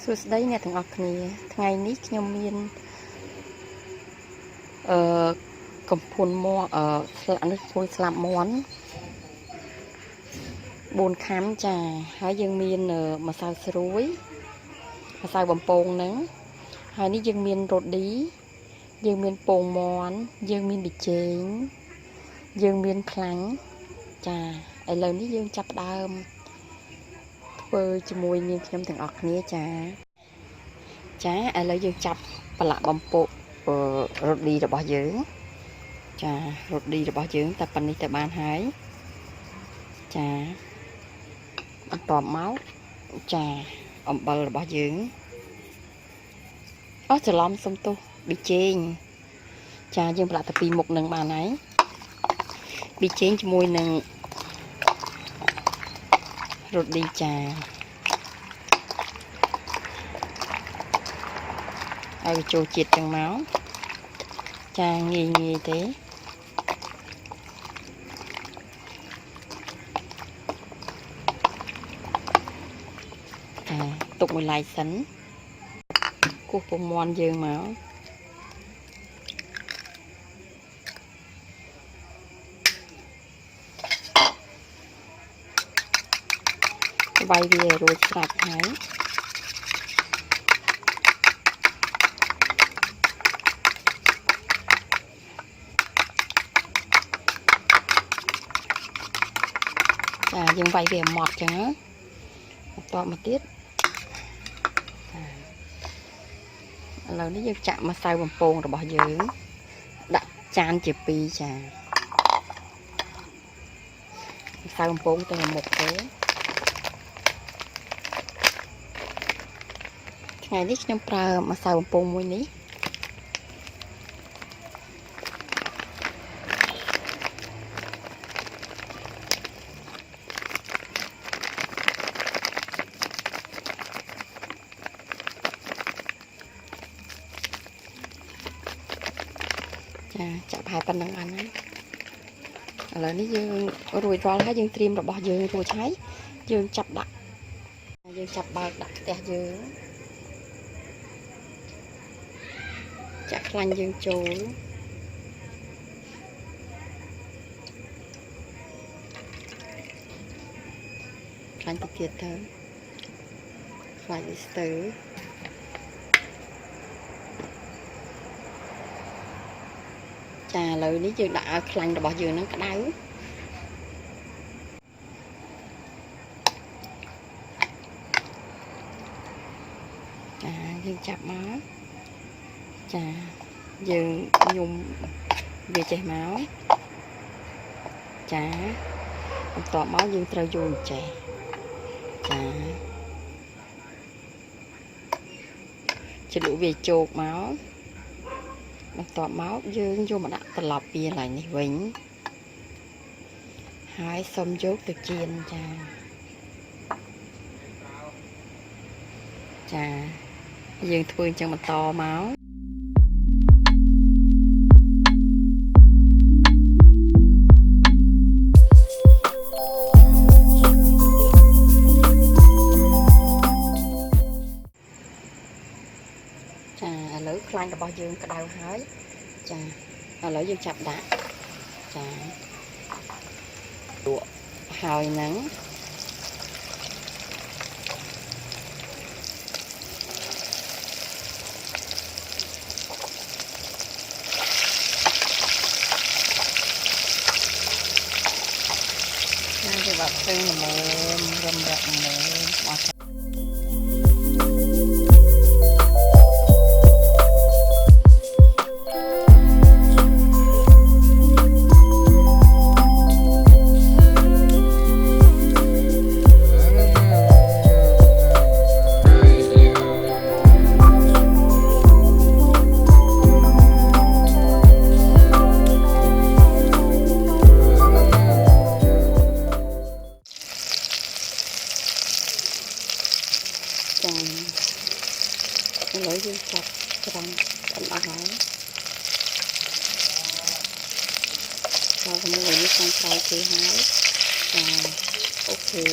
សួស្តីអ្នកទាំងអស់គ្នាថ្ងៃនេះខ្ញុំមានកំភួនមាន់នេះគួយស្លាប់មាន់4ខាំចាហើយយើងមានម្សៅស្រួយម្សៅបំពងហ្នឹងហើយនេះយើងមានរ៉ូឌីយើងមានពងមាន់យើងមានប៊ីចេងយើងមានខ្លាញ់ចាឥឡូវនេះយើងចាប់ផ្ដើមធ្វើជាមួយនាងខ្ញុំទាំងអស់គ្នាចាឥឡូវយើងចាប់ប្រឡាក់បំពុរ៉ូឌីរបស់យើងចារ៉ូឌីរបស់យើងតែប៉ុណ្នេះទៅបានហើយចាបន្ទាប់មកចាអំបិលរបស់យើងច្រឡំសុំទោសប៊ីចេងចាយើងប្រឡាក់តែពីមុខនឹងបានហើយប៊ីចេងជាមួយនឹងរ៉ូឌីចាឲ្យចូលជាតិចឹងមកចាងាយទេចាទុកមួយឡែកសិនគោះពងមាន់យើងមកវាយវារួចស្រាប់ហើយយើងវាយវាម៉ត់ចឹងបន្ទាប់មកទៀតឥឡូវនេះយើងចាក់ម្សៅបំពងរបស់យើងដាក់ចានជា2ចាម្សៅបំពងទៅមុខទេថ្ងៃនេះខ្ញុំប្រើម្សៅបំពងមួយនេះចាក់ផែប៉ុណ្្នឹងបានហើយឥឡូវនេះយើងរួចរាល់ហើយយើងត្រៀមរបស់យើងរួចហើយយើងចាប់ដាក់យើងចាប់បើកដាក់ផ្ទះយើងចាក់ខ្លាញ់យើងចូលខ្លាញ់ទៅទៀតទៅខ្លាញ់នេះទៅចាឥឡូវនេះយើងដាក់ឲ្យខ្លាញ់របស់យើងហ្នឹងក្តៅចាយើងចាប់មកចាយើងញុំវាចេះមកចាបន្ទាប់មកយើងត្រូវយូរចេះចាជ្រលក់វាជោគមកបន្ទាប់មកយើងយកមកដាក់ត្រឡប់ពីកន្លែងនេះវិញហើយសុំយកទៅចៀនចាយើងធ្វើអញ្ចឹងបន្តមកឥឡូវខ្លាញ់របស់យើងក្តៅហើយចាឥឡូវយើងចាប់ដាក់ចាលក់ហើយហ្នឹងយើងបាត់ពេញល្មមរំរាក់ល្មមអស់ឥឡូវយើងចាប់ច្រាំអត់អស់ហើយហើយជាមួយនេះខាងក្រោយគេហើយអូខេ